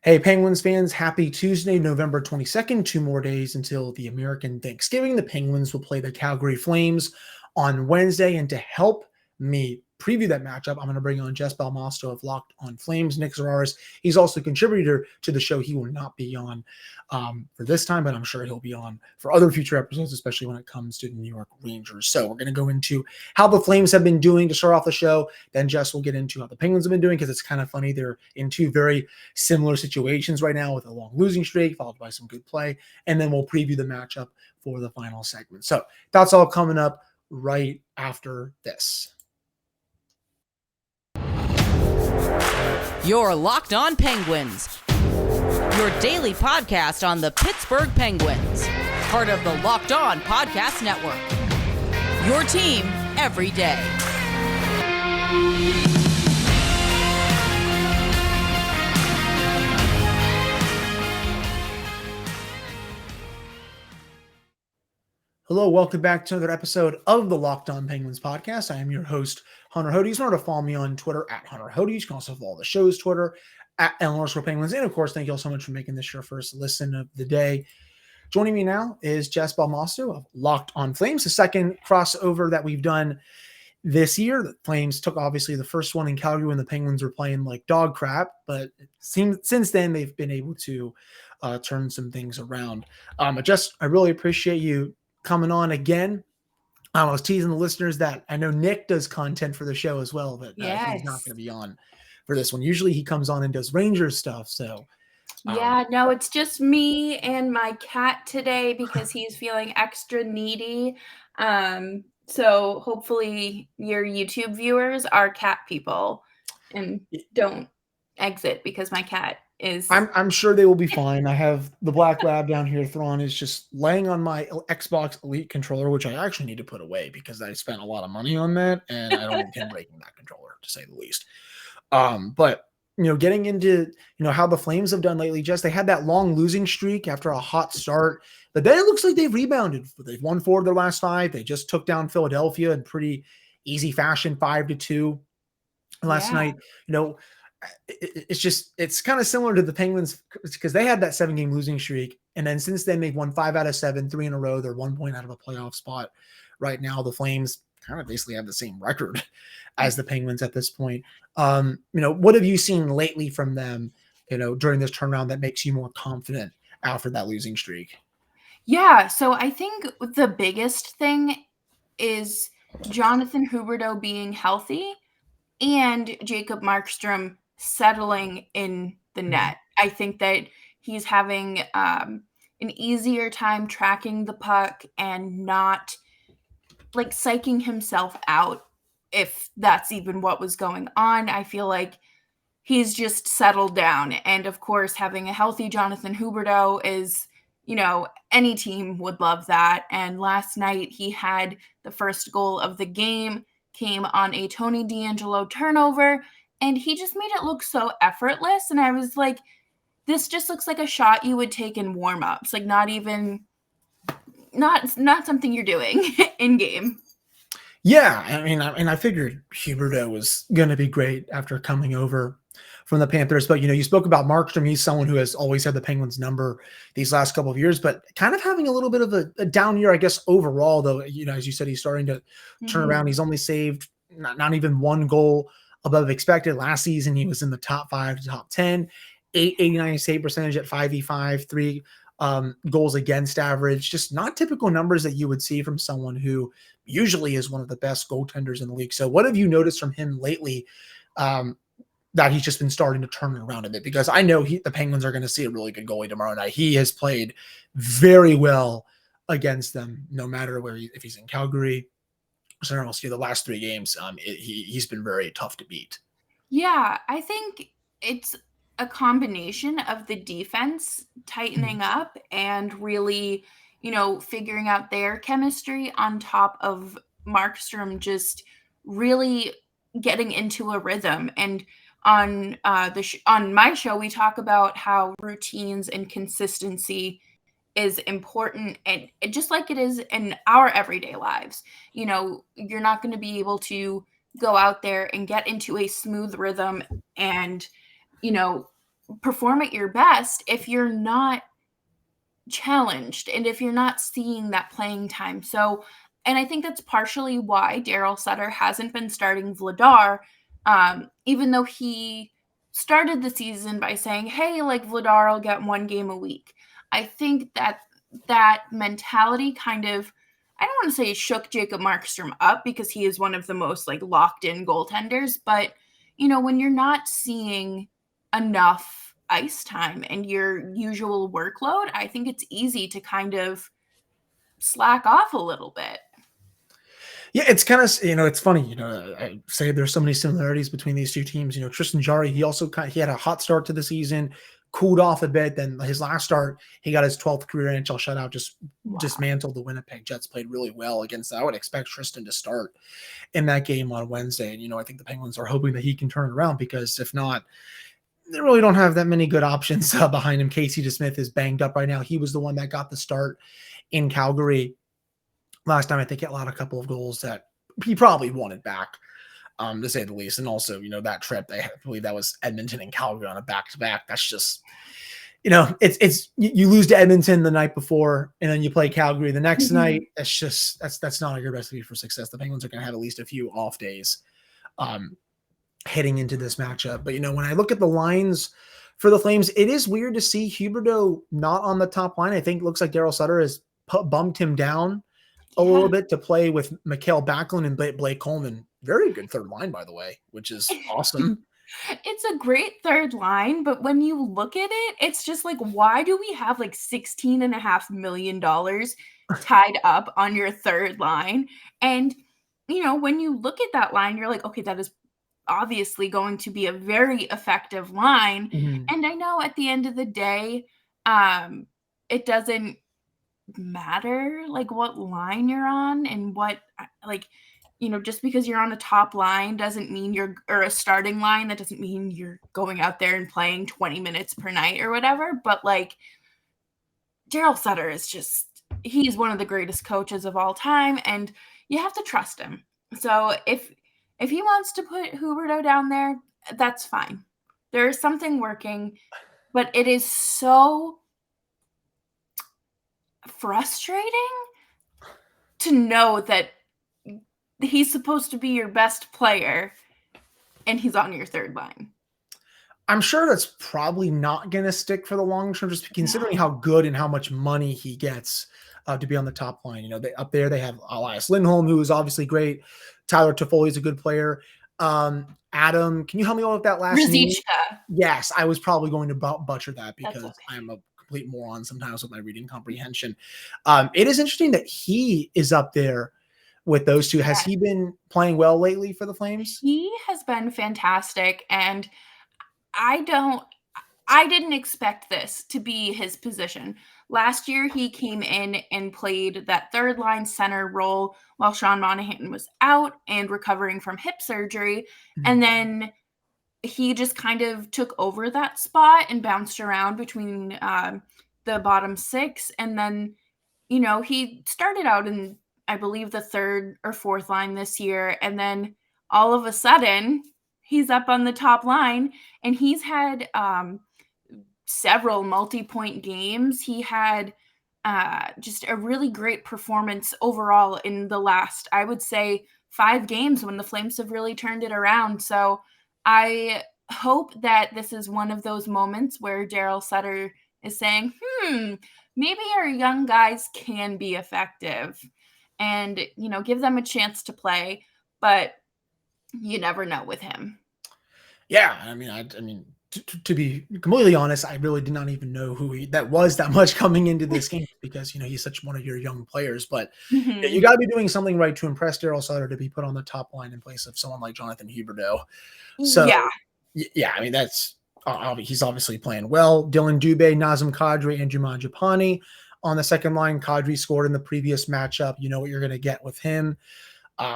Hey, Penguins fans, happy Tuesday, November 22nd. 2 more days until the American Thanksgiving. The Penguins will play the Calgary Flames on Wednesday. And to help me preview that matchup, I'm going to bring on Jess Belmosto of Locked on Flames. Nick Zararis, he's also a contributor to the show. He will not be on for this time, but I'm sure he'll be on for other future episodes, especially when it comes to the New York Rangers. So we're going to go into how the Flames have been doing to start off the show. Then Jess will get into how the Penguins have been doing, because it's kind of funny. They're in two very similar situations right now, with a long losing streak followed by some good play. And then we'll preview the matchup for the final segment. So that's all coming up right after this. You're Locked On Penguins, your daily podcast on the Pittsburgh Penguins, part of the Locked On Podcast Network, your team every day. Hello, welcome back to another episode of the Locked On Penguins podcast. I am your host, Hunter Hodes. Remember to follow me on Twitter at Hunter Hodes. You can also follow the show's Twitter at @Penguins. And of course, thank you all so much for making this your first listen of the day. Joining me now is Jess Belmosto of Locked on Flames, the second crossover that we've done this year. The Flames took obviously the first one in Calgary when the Penguins were playing like dog crap, but it seems since then they've been able to turn some things around. Jess, I really appreciate you coming on again. I was teasing the listeners that I know Nick does content for the show as well, but he's not going to be on for this one. Usually he comes on and does Rangers stuff. So no, it's just me and my cat today because he's feeling extra needy. So hopefully your YouTube viewers are cat people and don't exit because my cat is. I'm sure they will be fine. I have the black lab down here. Thrawn is just laying on my Xbox Elite controller, which I actually need to put away because I spent a lot of money on that, and I don't intend breaking that controller, to say the least. But getting into how the Flames have done lately, Jess, they had that long losing streak after a hot start, but then it looks like they've rebounded. They've won 4 of their last 5. They just took down Philadelphia in pretty easy fashion, 5-2 last night. It's kind of similar to the Penguins because they had that 7-game losing streak. And then since then they've won 5 out of 7, 3 in a row. They're 1 point out of a playoff spot right now. The Flames kind of basically have the same record as the Penguins at this point. What have you seen lately from them, during this turnaround that makes you more confident after that losing streak? Yeah. So I think the biggest thing is Jonathan Huberdeau being healthy and Jacob Markstrom settling in the net. I think that he's having an easier time tracking the puck and not like psyching himself out, if that's even what was going on. I feel like he's just settled down. And of course, having a healthy Jonathan Huberdeau is, any team would love that. And last night he had the first goal of the game, came on a Tony DeAngelo turnover, and he just made it look so effortless. And I was like, this just looks like a shot you would take in warm-ups, like not something you're doing in game. Yeah, I figured Huberdeau was going to be great after coming over from the Panthers. But, you spoke about Markstrom. He's someone who has always had the Penguins number these last couple of years, but kind of having a little bit of a down year, I guess, overall, though. As you said, he's starting to turn around. He's only saved not even 1 goal above expected. Last season, he was in the top 5 to top 10, 89 save percentage at 5v5, 3 goals against average. Just not typical numbers that you would see from someone who usually is one of the best goaltenders in the league. So what have you noticed from him lately that he's just been starting to turn it around a bit? Because I know the Penguins are going to see a really good goalie tomorrow night. He has played very well against them, no matter if he's in Calgary or somewhere else. The last 3 games, he's been very tough to beat. Yeah, I think it's a combination of the defense tightening up and really, figuring out their chemistry on top of Markstrom just really getting into a rhythm. And on on my show, we talk about how routines and consistency is important, and just like it is in our everyday lives. You're not going to be able to go out there and get into a smooth rhythm and perform at your best if you're not challenged and if you're not seeing that playing time. So, and I think that's partially why Daryl Sutter hasn't been starting Vladar, even though he started the season by saying, hey, like Vladar will get 1 game a week. I think that mentality kind of, I don't want to say shook Jacob Markstrom up because he is one of the most like locked in goaltenders, but when you're not seeing enough ice time and your usual workload, I think it's easy to kind of slack off a little bit. Yeah, it's kind of, it's funny, I say there's so many similarities between these two teams. Tristan Jarry, he had a hot start to the season, cooled off a bit. Then his last start, he got his 12th career NHL shutout, just dismantled the Winnipeg Jets, played really well against that. I would expect Tristan to start in that game on Wednesday. And, I think the Penguins are hoping that he can turn it around, because if not, they really don't have that many good options behind him. Casey DeSmith is banged up right now. He was the one that got the start in Calgary last time. I think he allowed a couple of goals that he probably wanted back, to say the least. And also, that trip, I believe that was Edmonton and Calgary on a back-to-back. That's just, it's you lose to Edmonton the night before, and then you play Calgary the next night. That's just, that's not your recipe for success. The Penguins are going to have at least a few off days heading into this matchup. But, when I look at the lines for the Flames, it is weird to see Huberdeau not on the top line. I think it looks like Daryl Sutter has bumped him down a little bit to play with Mikael Backlund and Blake Coleman. Very good third line, by the way, which is awesome. It's a great third line, but when you look at it, it's just like, why do we have like $16.5 million tied up on your third line? And, when you look at that line, you're like, okay, that is obviously going to be a very effective line. And I know at the end of the day, it doesn't matter like what line you're on and what, like, just because you're on a top line doesn't mean or a starting line, that doesn't mean you're going out there and playing 20 minutes per night or whatever. But like, Daryl Sutter is he's one of the greatest coaches of all time, and you have to trust him. So if he wants to put Huberdeau down there, that's fine. There is something working, but it is so frustrating to know that he's supposed to be your best player and he's on your third line. I'm sure that's probably not going to stick for the long term, just considering how good and how much money he gets to be on the top line. Up there they have Elias Lindholm, who is obviously great. Tyler Toffoli is a good player. Adam, can you help me out with that last name? Yes, I was probably going to butcher that because I'm a complete moron sometimes with my reading comprehension. It is interesting that he is up there with those two. Has he been playing well lately for the Flames? He has been fantastic, and I didn't expect this to be his position. Last year, he came in and played that third line center role while Sean Monahan was out and recovering from hip surgery. And then he just kind of took over that spot and bounced around between the bottom six. And then, he started out in, I believe, the third or fourth line this year. And then all of a sudden, he's up on the top line, and he's had several multi-point games. He had just a really great performance overall in the last, I would say, 5 games when the Flames have really turned it around. So I hope that this is one of those moments where Daryl Sutter is saying, maybe our young guys can be effective and, give them a chance to play, but you never know with him. Yeah. I mean, to be completely honest, I really did not even know who that was that much coming into this game because, he's such one of your young players, but you got to be doing something right to impress Daryl Sutter to be put on the top line in place of someone like Jonathan Huberdeau. So yeah, I mean, that's he's obviously playing well. Dylan Dubé, Nazem Kadri, Andrew Mangiapane on the second line. Kadri scored in the previous matchup. You know what you're going to get with him.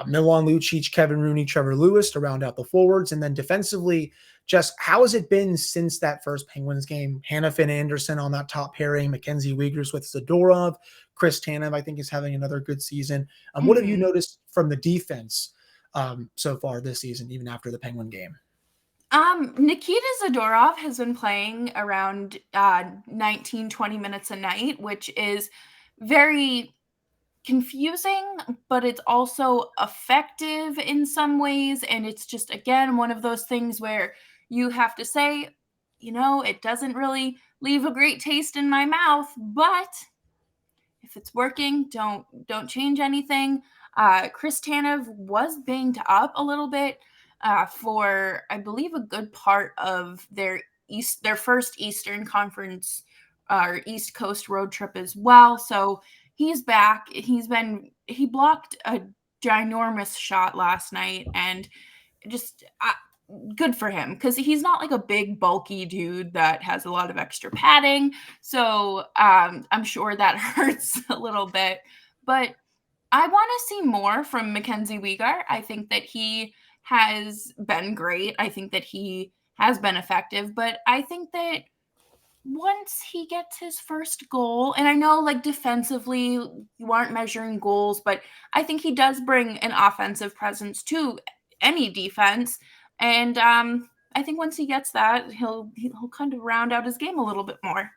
Milan Lucic, Kevin Rooney, Trevor Lewis to round out the forwards. And then defensively, Jess, how has it been since that first Penguins game? Hannafin Anderson on that top pairing, Mackenzie Weegers with Zadorov, Chris Tanev, I think, is having another good season. What have you noticed from the defense so far this season, even after the Penguin game? Nikita Zadorov has been playing around 19, 20 minutes a night, which is very confusing, but it's also effective in some ways. And it's just, again, one of those things where you have to say, it doesn't really leave a great taste in my mouth, but if it's working, don't change anything. Chris Tanev was banged up a little bit for, I believe, a good part of their first Eastern Conference or East Coast road trip as well. So he's back. He blocked a ginormous shot last night, and just good for him, because he's not like a big bulky dude that has a lot of extra padding. So I'm sure that hurts a little bit, but I want to see more from Mackenzie Weegar. I think that he has been great. I think that he has been effective, but I think that once he gets his first goal, and I know like defensively you aren't measuring goals, but I think he does bring an offensive presence to any defense. And I think once he gets that, he'll kind of round out his game a little bit more.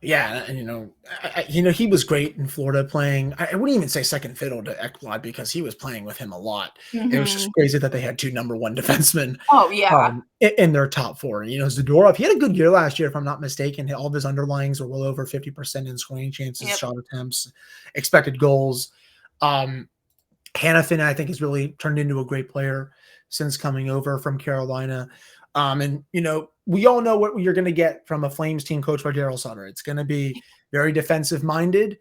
Yeah, and he was great in Florida playing. I wouldn't even say second fiddle to Ekblad because he was playing with him a lot. It was just crazy that they had two number one defensemen. Oh yeah, in their top four. Zadorov, he had a good year last year, if I'm not mistaken. All of his underlyings were well over 50% in scoring chances, shot attempts, expected goals. Hanifin, I think, has really turned into a great player since coming over from Carolina. And we all know what you're going to get from a Flames team coached by Daryl Sutter. It's going to be very defensive minded.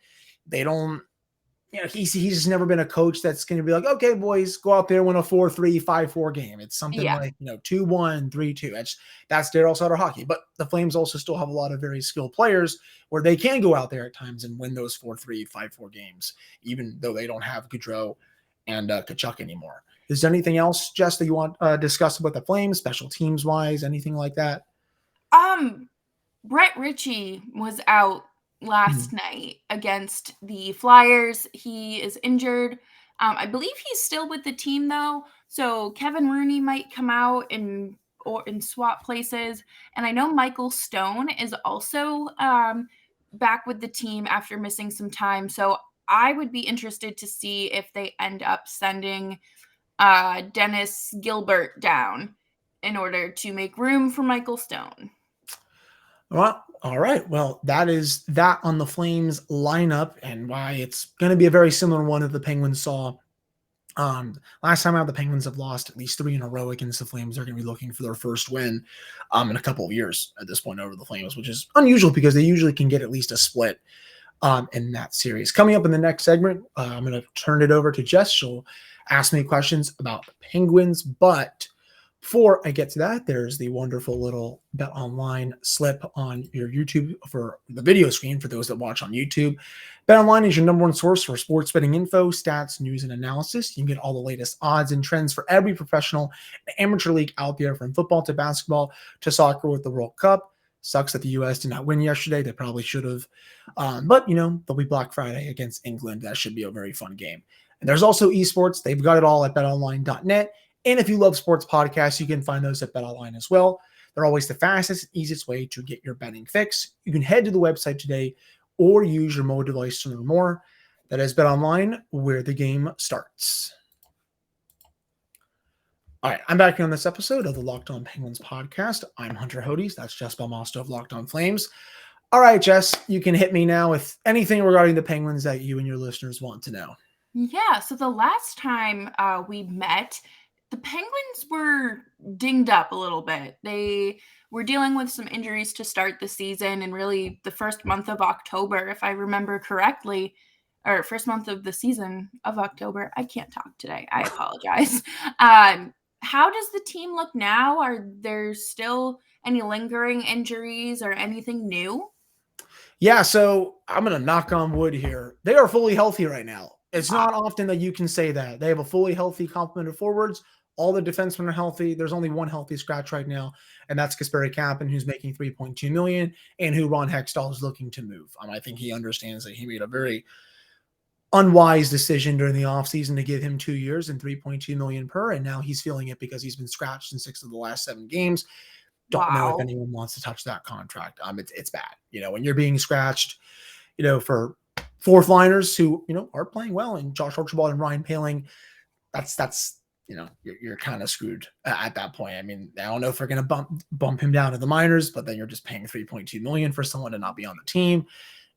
They don't, he's just never been a coach that's going to be like, okay, boys, go out there, win a 4-3, 5-4 game. It's something like 2-1, 3-2. That's Daryl Sutter hockey. But the Flames also still have a lot of very skilled players where they can go out there at times and win those 4-3, 5-4 games, even though they don't have Gaudreau and Kachuk anymore. Is there anything else, Jess, that you want to discuss about the Flames, special teams wise, anything like that? Brett Ritchie was out last night against the Flyers. He is injured. I believe he's still with the team though. So Kevin Rooney might come out and swap places. And I know Michael Stone is also back with the team after missing some time. So I would be interested to see if they end up sending Dennis Gilbert down in order to make room for Michael Stone. Well, all right. Well, that is that on the Flames lineup, and why it's going to be a very similar one that the Penguins saw. Last time out, the Penguins have lost at least 3 in a row against the Flames. They're going to be looking for their first win in a couple of years at this point over the Flames, which is unusual because they usually can get at least a split in that series. Coming up in the next segment, I'm going to turn it over to Jess. She'll ask me questions about the Penguins, but before I get to that, there's the wonderful little Bet Online slip on your YouTube for the video screen for those that watch on YouTube. Bet Online is your number one source for sports betting info, stats, news, and analysis. You can get all the latest odds and trends for every professional and amateur league out there, from football to basketball to soccer with the World Cup. Sucks that the U.S. did not win yesterday. They probably should have. But, there'll be Black Friday against England. That should be a very fun game. And there's also esports. They've got it all at betonline.net. And if you love sports podcasts, you can find those at BetOnline as well. They're always the fastest and easiest way to get your betting fix. You can head to the website today or use your mobile device to learn more. That is BetOnline, where the game starts. All right, I'm back here on this episode of the Locked On Penguins podcast. I'm Hunter Hodes. That's Jess Belmosto of Locked On Flames. All right, Jess, you can hit me now with anything regarding the Penguins that you and your listeners want to know. Yeah, so the last time we met, the Penguins were dinged up a little bit. They were dealing with some injuries to start the season, and really the first month of October, if I remember correctly, or first month of the season of October. I can't talk today. I apologize. How does the team look now? Are there still any lingering injuries or anything new? Yeah, so I'm going to knock on wood here. They are fully healthy right now. It's not often that you can say that. They have a fully healthy complement of forwards. All the defensemen are healthy. There's only one healthy scratch right now, and that's Kasperi Kapanen, who's making $3.2 million, and who Ron Hextall is looking to move. I think he understands that he made a very unwise decision during the offseason to give him 2 years and 3.2 million per, and now he's feeling it because he's been scratched in 6 of the last 7 games. Don't know if Wow. anyone wants to touch that contract. It's bad. When you're being scratched, for fourth liners who, are playing well, and Josh Archibald and Ryan Poehling, that's you're kind of screwed at that point. I mean, I don't know if they're going to bump him down to the minors, but then you're just paying 3.2 million for someone to not be on the team.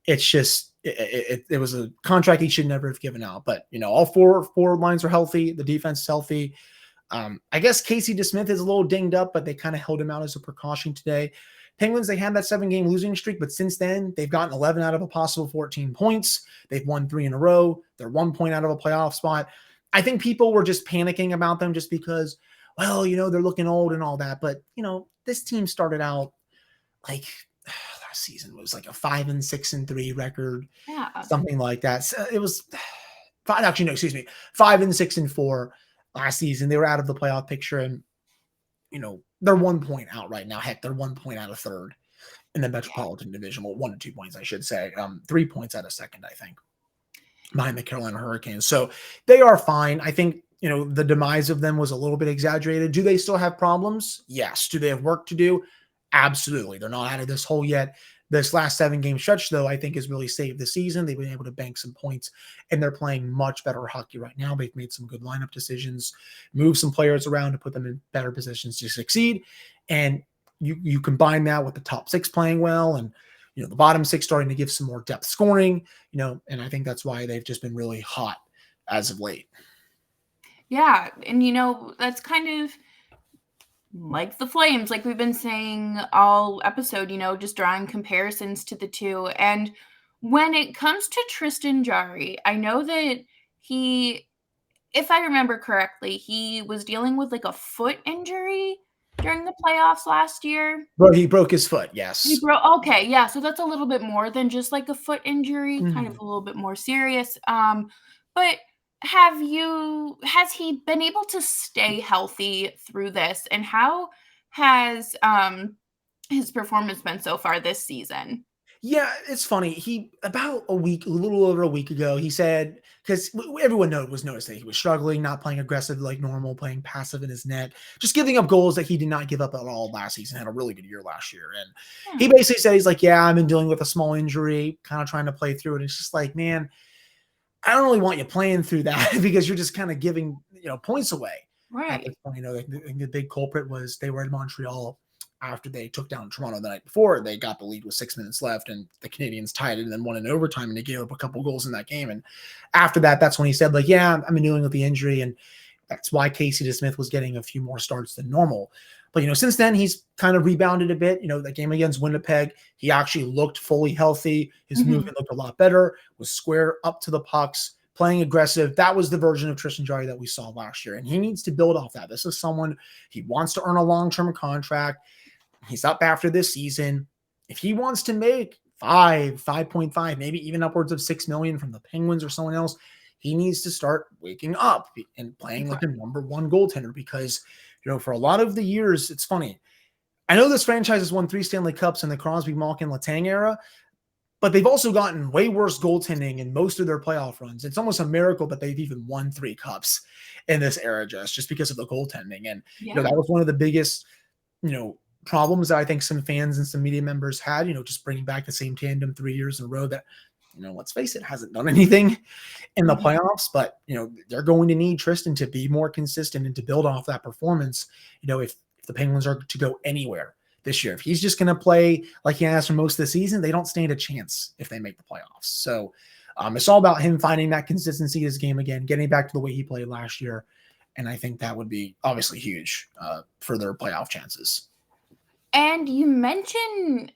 It's just, it was a contract he should never have given out. But, all four lines are healthy. The defense is healthy. I guess Casey DeSmith is a little dinged up, but they kind of held him out as a precaution today. Penguins, they had that 7-game losing streak, but since then, they've gotten 11 out of a possible 14 points. They've won 3 in a row. They're 1 point out of a playoff spot. I think people were just panicking about them just because, well, they're looking old and all that. But, this team started out like last season was like a 5-6-3 record, something like that. So it was 5-6-4 last season. They were out of the playoff picture, and, they're 1 point out right now. Heck, they're 1 point out of third in the Metropolitan Division. Well, 1 to 2 points, I should say. 3 points out of second, I think, behind the Carolina Hurricanes. So they are fine. I think, the demise of them was a little bit exaggerated. Do they still have problems? Yes. Do they have work to do? Absolutely. They're not out of this hole yet. This last 7-game stretch, though, I think has really saved the season. They've been able to bank some points, and they're playing much better hockey right now. They've made some good lineup decisions, moved some players around to put them in better positions to succeed. And you combine that with the top 6 playing well, and the bottom 6 starting to give some more depth scoring, and I think that's why they've just been really hot as of late. Yeah, and that's kind of like the Flames, like we've been saying all episode, just drawing comparisons to the two. And when it comes to Tristan Jarry, I know that he, if I remember correctly, he was dealing with like a foot injury during the playoffs last year. He broke his foot, yes. Okay, yeah, so that's a little bit more than just like a foot injury, kind of a little bit more serious. But has he been able to stay healthy through this, and how has his performance been so far this season? Yeah, it's funny. He, about a little over a week ago, he said, because everyone noticed that he was struggling, not playing aggressive like normal, playing passive in his net, just giving up goals that he did not give up at all last season. Had a really good year last year. And he basically said, he's like, yeah, I've been dealing with a small injury, kind of trying to play through it. It's just like, man, I don't really want you playing through that because you're just kind of giving, points away. Right. At this point, the big culprit was they were in Montreal after they took down Toronto the night before. They got the lead with 6 minutes left, and the Canadians tied it and then won in overtime, and they gave up a couple goals in that game. And after that, that's when he said, like, yeah, I'm dealing with the injury, and that's why Casey DeSmith was getting a few more starts than normal. But, since then, he's kind of rebounded a bit. The game against Winnipeg, he actually looked fully healthy. His movement looked a lot better, was square up to the pucks, playing aggressive. That was the version of Tristan Jarry that we saw last year, and he needs to build off that. This is someone, he wants to earn a long-term contract. He's up after this season. If he wants to make 5.5, maybe even upwards of 6 million from the Penguins or someone else, he needs to start waking up and playing like a number 1 goaltender, because, for a lot of the years, it's funny. I know this franchise has won 3 Stanley Cups in the Crosby, Malkin, Letang era, but they've also gotten way worse goaltending in most of their playoff runs. It's almost a miracle that they've even won 3 cups in this era, just because of the goaltending. And, that was one of the biggest, problems that I think some fans and some media members had, just bringing back the same tandem 3 years in a row that, let's face it, hasn't done anything in the playoffs. But, they're going to need Tristan to be more consistent and to build off that performance, if the Penguins are to go anywhere this year. If he's just going to play like he has for most of the season, they don't stand a chance if they make the playoffs. So it's all about him finding that consistency in his game again, getting back to the way he played last year. And I think that would be obviously huge for their playoff chances. And you mentioned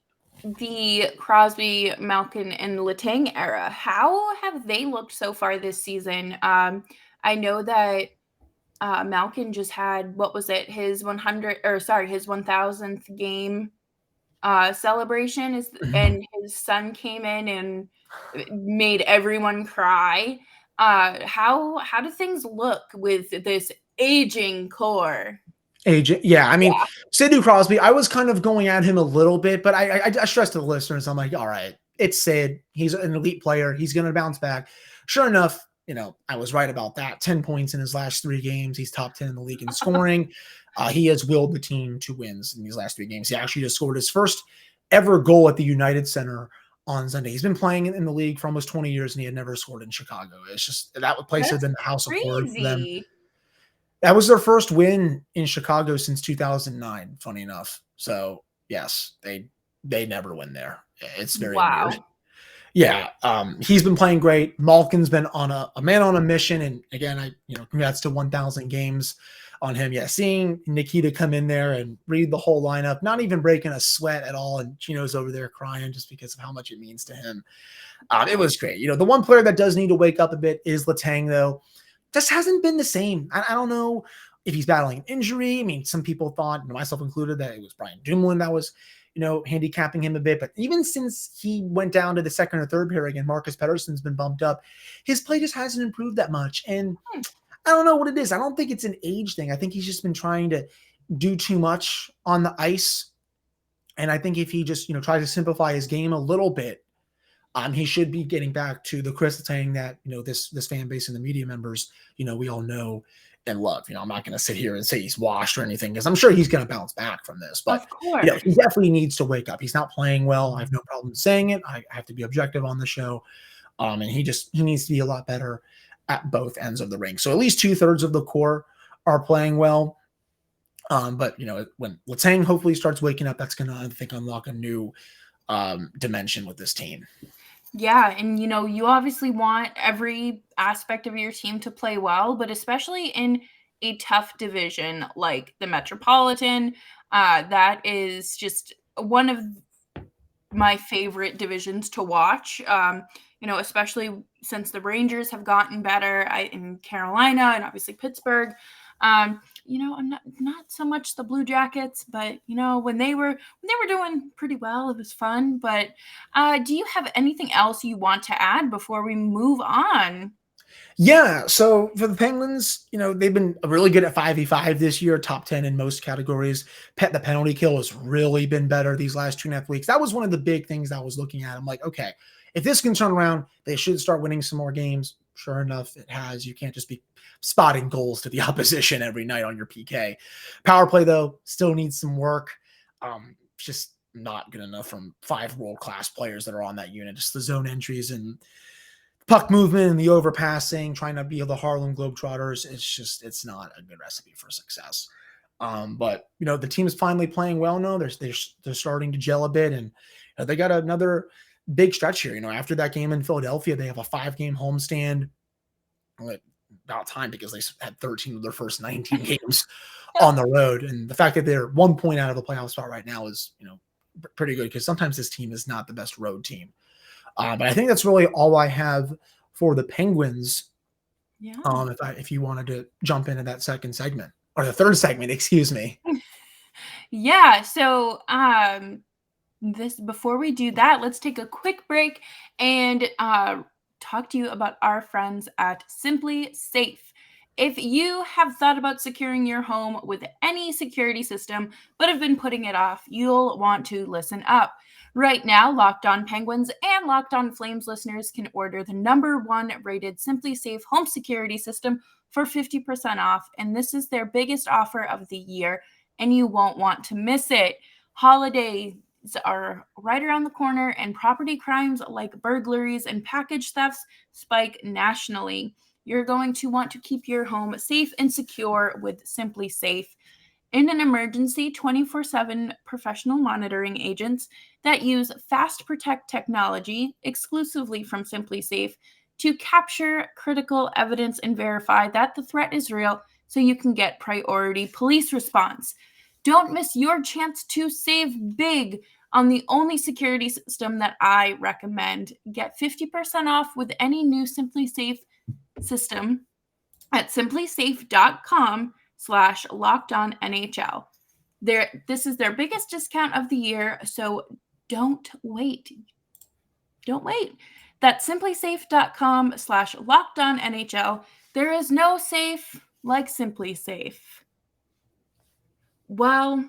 the Crosby, Malkin, and Letang era. How have they looked so far this season? I know that Malkin just had, his 1000th game celebration and his son came in and made everyone cry. How do things look with this aging core? Sidney Crosby, I was kind of going at him a little bit, but I stressed to the listeners, I'm like, all right, it's Sid. He's an elite player. He's going to bounce back. Sure enough, I was right about that. 10 points in his last 3 games. He's top 10 in the league in scoring. He has willed the team to wins in these last 3 games. He actually just scored his first ever goal at the United Center on Sunday. He's been playing in the league for almost 20 years, and he had never scored in Chicago. It's just that place had That's been the house of horrors for them. crazy. That was their first win in Chicago since 2009, funny enough. So, yes, they never win there. It's very Wow. weird. Yeah, he's been playing great. Malkin's been on a man on a mission, and again, congrats to 1,000 games on him. Yeah, seeing Nikita come in there and read the whole lineup, not even breaking a sweat at all, and Chino's over there crying just because of how much it means to him. It was great. The one player that does need to wake up a bit is Letang, though. Just hasn't been the same. I don't know if he's battling an injury. I mean, some people thought, myself included, that it was Brian Dumoulin that was, handicapping him a bit. But even since he went down to the second or third pair again, Marcus Pettersson's been bumped up. His play just hasn't improved that much. And I don't know what it is. I don't think it's an age thing. I think he's just been trying to do too much on the ice. And I think if he just, tries to simplify his game a little bit, he should be getting back to the Kris Letang that, this fan base and the media members, we all know and love. I'm not going to sit here and say he's washed or anything, because I'm sure he's going to bounce back from this. But Of course. he definitely needs to wake up. He's not playing well. I have no problem saying it. I have to be objective on the show. And he needs to be a lot better at both ends of the ring. So at least 2/3 of the core are playing well. But when Letang hopefully starts waking up, that's going to, I think, unlock a new dimension with this team. Yeah, and you obviously want every aspect of your team to play well, but especially in a tough division like the Metropolitan, that is just one of my favorite divisions to watch. Especially since the Rangers have gotten better in Carolina and obviously Pittsburgh. I'm not so much the Blue Jackets, but when they were doing pretty well, it was fun. But do you have anything else you want to add before we move on? Yeah, so for the Penguins, they've been really good at 5v5 this year, top 10 in most categories. The penalty kill has really been better these last 2.5 weeks. That was one of the big things I was looking at. I'm like, okay, if this can turn around, they should start winning some more games. Sure enough, it has. You can't just be spotting goals to the opposition every night on your PK. Power play, though, still needs some work. Just not good enough from 5 world-class players that are on that unit. Just the zone entries and puck movement and the overpassing, trying to be the Harlem Globetrotters. It's not a good recipe for success. But the team is finally playing well now. They're starting to gel a bit, and they got another big stretch here. After that game in Philadelphia, they have a 5-game homestand. About time, because they had 13 of their first 19 games on the road. And the fact that they're 1 point out of the playoff spot right now is, pretty good, because sometimes this team is not the best road team. But I think that's really all I have for the Penguins. Yeah. If you wanted to jump into that second segment, or the third segment, excuse me. Yeah. So, before we do that, let's take a quick break and talk to you about our friends at Simply Safe. If you have thought about securing your home with any security system but have been putting it off, you'll want to listen up. Right now, Locked On Penguins and Locked On Flames listeners can order the #1 rated Simply Safe home security system for 50% off, and this is their biggest offer of the year, and you won't want to miss it. Holidays are right around the corner, and property crimes like burglaries and package thefts spike nationally. You're going to want to keep your home safe and secure with Simply Safe. In an emergency, 24/7 professional monitoring agents that use Fast Protect technology exclusively from Simply Safe to capture critical evidence and verify that the threat is real, so you can get priority police response. Don't miss your chance to save big on the only security system that I recommend. Get 50% off with any new Simply Safe system at simplysafe.com/lockedonnhl. This is their biggest discount of the year, so don't wait. Don't wait. That's simplysafe.com/lockedonnhl. There is no safe like Simply Safe. Well,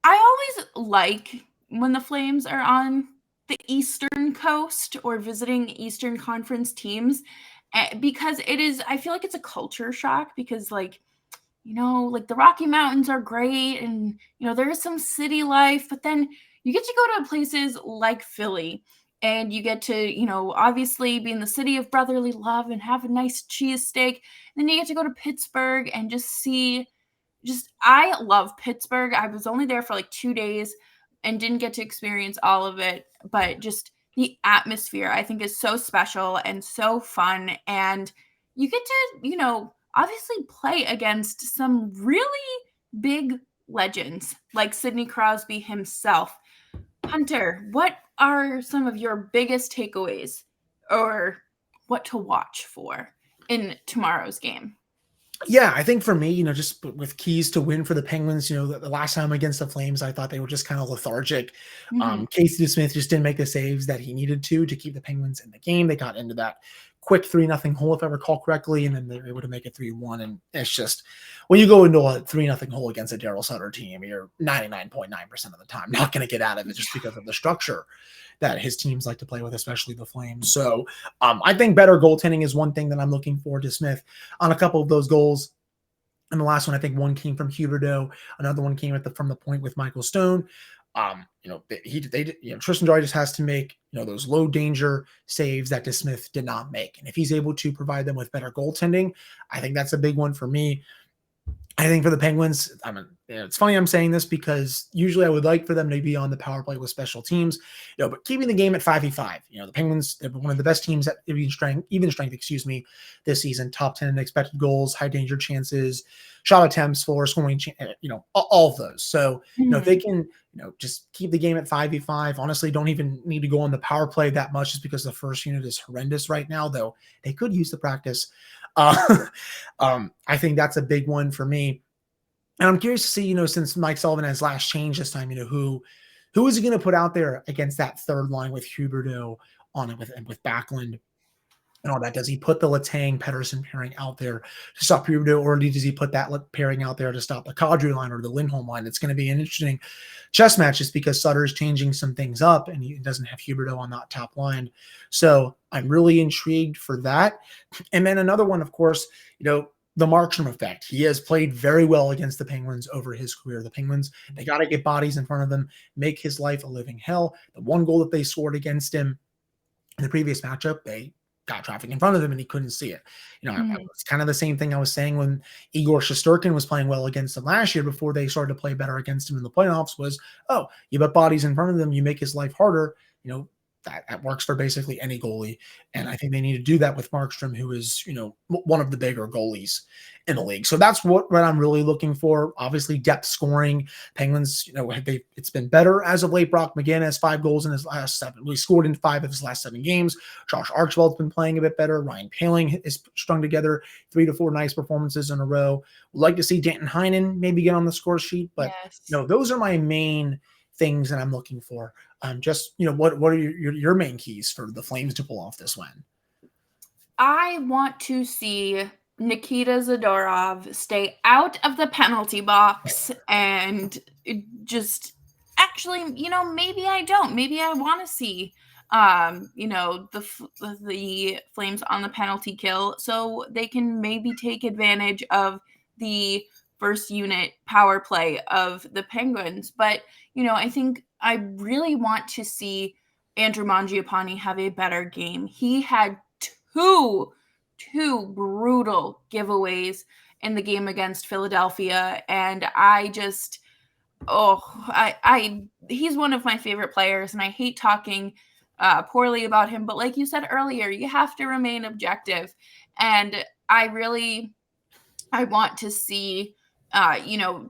I always like when the Flames are on the Eastern Coast or visiting Eastern Conference teams, because I feel like it's a culture shock because like the Rocky Mountains are great and, there is some city life, but then you get to go to places like Philly and you get to, obviously be in the city of brotherly love and have a nice cheesesteak. Then you get to go to Pittsburgh and I love Pittsburgh. I was only there for like 2 days and didn't get to experience all of it, but just the atmosphere I think is so special and so fun. And you get to, obviously play against some really big legends like Sidney Crosby himself. Hunter, what are some of your biggest takeaways or what to watch for in tomorrow's game? Yeah, I think for me, just with keys to win for the Penguins, the last time against the Flames, I thought they were just kind of lethargic. Mhm. Casey Smith just didn't make the saves that he needed to keep the Penguins in the game. They got into that quick 3-0 hole, if I recall correctly, and then they were able to make it 3-1. And it's just when you go into a 3-0 hole against a Daryl Sutter team, you're 99.9% of the time not going to get out of it just because of the structure that his teams like to play with, especially the Flames. So I think better goaltending is one thing that I'm looking forward to Smith on a couple of those goals. And the last one, I think one came from Huberdeau. Another one came from the point with Michael Stone. Tristan Jarry just has to make, those low danger saves that DeSmith did not make. And if he's able to provide them with better goaltending, I think that's a big one for me. I think for the Penguins, it's funny I'm saying this because usually I would like for them to be on the power play with special teams, but keeping the game at 5v5. The Penguins, they're one of the best teams at even strength, this season. Top 10 in expected goals, high danger chances, shot attempts, for scoring, all of those. So, if they can, just keep the game at 5v5, honestly, don't even need to go on the power play that much just because the first unit is horrendous right now, though they could use the practice. I think that's a big one for me. And I'm curious to see, since Mike Sullivan has last changed this time, who is he going to put out there against that third line with Huberdeau on it with Backlund and all that? Does he put the Letang Pettersson pairing out there to stop Huberdeau, or does he put that pairing out there to stop the Kadri line or the Lindholm line? It's going to be an interesting chess match just because Sutter's changing some things up and he doesn't have Huberdeau on that top line. So I'm really intrigued for that. And then another one, of course, the Markstrom effect. He has played very well against the Penguins over his career. The Penguins, they got to get bodies in front of them, make his life a living hell. The one goal that they scored against him in the previous matchup, they got traffic in front of him and he couldn't see it. It's kind of the same thing I was saying when Igor Shesterkin was playing well against them last year before they started to play better against him in the playoffs was, you put bodies in front of them, you make his life harder. That works for basically any goalie. And I think they need to do that with Markstrom, who is, one of the bigger goalies in the league. So that's what I'm really looking for. Obviously, depth scoring. Penguins, it's been better as of late. Brock McGinn has 5 goals in his last 7. We scored in 5 of his last 7 games. Josh Archibald's been playing a bit better. Ryan Poehling is strung together 3 to 4 nice performances in a row. Would like to see Danton Heinen maybe get on the score sheet, but Yes. Those are my main things that I'm looking for. What are your main keys for the Flames to pull off this win? I want to see Nikita Zadorov stay out of the penalty box and just actually, maybe I don't. Maybe I want to see, the Flames on the penalty kill so they can maybe take advantage of the first unit power play of the Penguins. But, I think I really want to see Andrew Mangiapane have a better game. He had two brutal giveaways in the game against Philadelphia, and he's one of my favorite players, and I hate talking poorly about him, but like you said earlier, you have to remain objective. And I want to see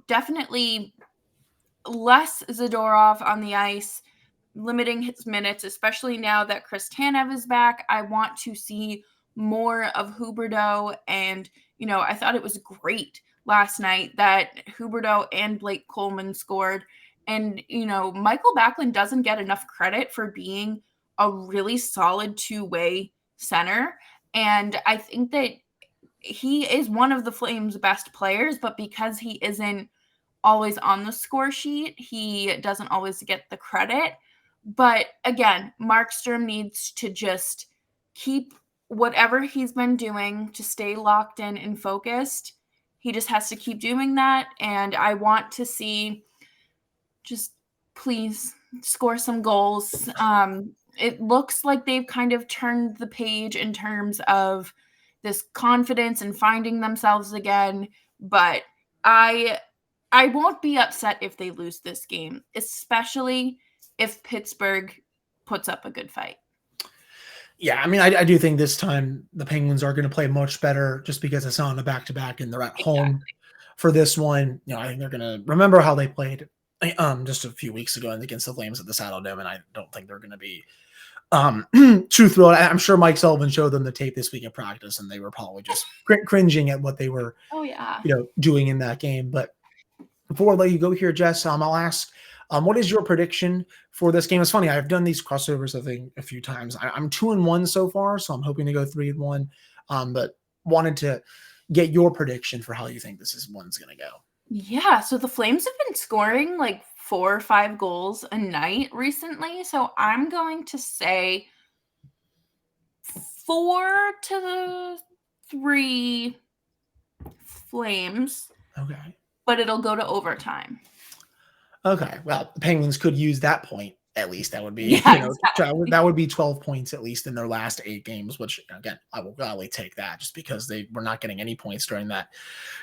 definitely less Zadorov on the ice, limiting his minutes, especially now that Chris Tanev is back. I want to see more of Huberdeau. And, I thought it was great last night that Huberdeau and Blake Coleman scored. And, Michael Backlund doesn't get enough credit for being a really solid two-way center. And I think that he is one of the Flames' best players, but because he isn't always on the score sheet, he doesn't always get the credit. But again, Markstrom needs to just keep whatever he's been doing to stay locked in and focused. He just has to keep doing that. And I want to see just please score some goals. It looks like they've kind of turned the page in terms of this confidence and finding themselves again. But I won't be upset if they lose this game, especially if Pittsburgh puts up a good fight. Yeah, I mean, I do think this time the Penguins are going to play much better just because it's on a back-to-back and they're at home for this one. You know, I think they're going to remember how they played just a few weeks ago against the Flames at the Saddle Dome, and I don't think they're going to be too thrilled. I'm sure Mike Sullivan showed them the tape this week at practice, and they were probably just cringing at what they were, doing in that game. But before I let you go here, Jess, I'll ask, what is your prediction for this game? It's funny, I've done these crossovers, I think, a few times. I'm 2-1 so far, so I'm hoping to go 3-1. But wanted to get your prediction for how you think one's going to go. Yeah, so the Flames have been scoring like 4 or 5 goals a night recently. So I'm going to say 4-3 Flames. Okay. But it'll go to overtime. Okay. Well, the Penguins could use that point at least. That would be, exactly. That would be 12 points at least in their last 8 games, which again, I will gladly take that just because they were not getting any points during that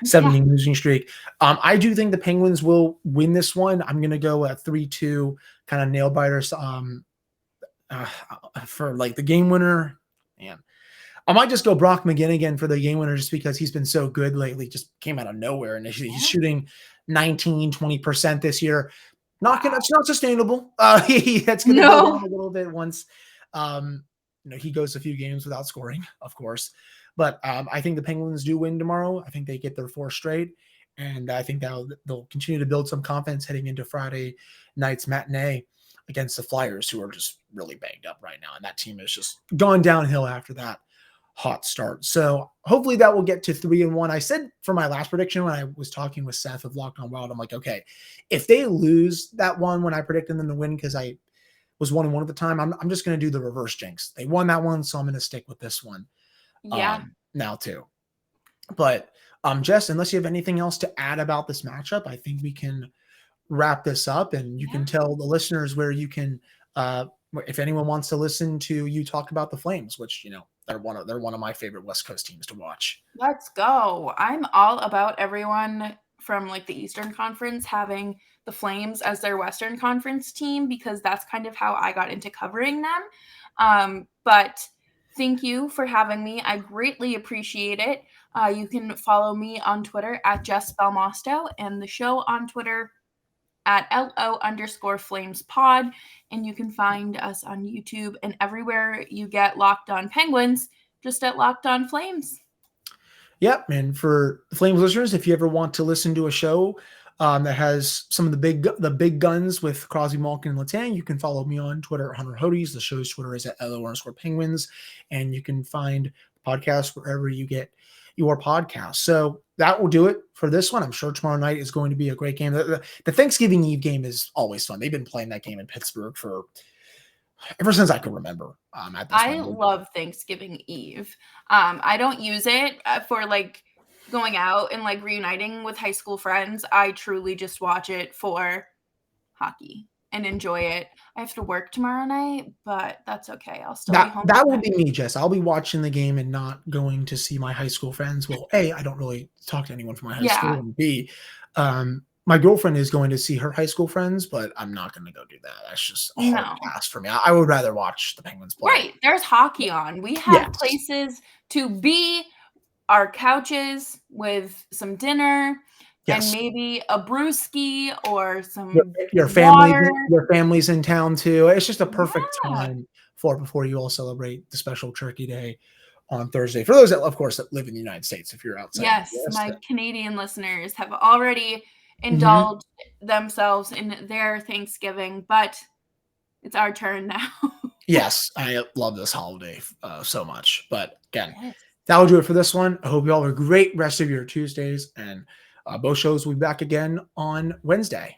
7-game losing streak. I do think the Penguins will win this one. I'm going to go a 3-2 kind of nail biters for like the game winner. Man, I might just go Brock McGinn again for the game winner just because he's been so good lately, just came out of nowhere. And he's shooting 19-20% this year. It's not sustainable. That's going to go down a little bit once he goes a few games without scoring, of course. But I think the Penguins do win tomorrow. I think they get their 4 straight. And I think they'll continue to build some confidence heading into Friday night's matinee against the Flyers, who are just really banged up right now. And that team has just gone downhill after that hot start. So hopefully that will get to 3-1. I said for my last prediction when I was talking with Seth of Locked On Wild, I'm like, okay, if they lose that one when I predicted them to win because I was 1-1 at the time, I'm just going to do the reverse jinx. They won that one, so I'm going to stick with this one. Now too. But Jess, unless you have anything else to add about this matchup, I think we can wrap this up, and you can tell the listeners where you can if anyone wants to listen to you talk about the Flames, which they're one of my favorite West Coast teams to watch. Let's go. I'm all about everyone from like the Eastern Conference having the Flames as their Western Conference team because that's kind of how I got into covering them. But thank you for having me. I greatly appreciate it. You can follow me on Twitter at Jess Belmosto and the show on Twitter at LO_FlamesPod. And you can find us on YouTube and everywhere you get Locked On Penguins, just at Locked On Flames. Yep. And for the Flames listeners, if you ever want to listen to a show that has some of the big guns with Crosby, Malkin, and Letang, you can follow me on Twitter at Hunter Hodes. The show's Twitter is at LO_Penguins. And you can find the podcast wherever you get your podcast. So that will do it for this one. I'm sure tomorrow night is going to be a great game. The Thanksgiving Eve game is always fun. They've been playing that game in Pittsburgh for ever since I can remember. I love Thanksgiving Eve. I don't use it for like going out and like reuniting with high school friends. I truly just watch it for hockey and enjoy it. I have to work tomorrow night, but that's okay. I'll still be home. That will be me, Jess. I'll be watching the game and not going to see my high school friends. Well, A, I don't really talk to anyone from my high school, and B, my girlfriend is going to see her high school friends, but I'm not going to go do that. That's just a hard pass for me. I would rather watch the Penguins play. Right. There's hockey on. We have places to be, our couches with some dinner. And maybe a brewski or some your family's in town too. It's just a perfect time before you all celebrate the special Turkey Day on Thursday. For those that, of course, that live in the United States, if you're outside. Yes, my Canadian listeners have already indulged themselves in their Thanksgiving, but it's our turn now. Yes, I love this holiday so much. But again, that will do it for this one. I hope you all have a great rest of your Tuesdays, and both shows will be back again on Wednesday.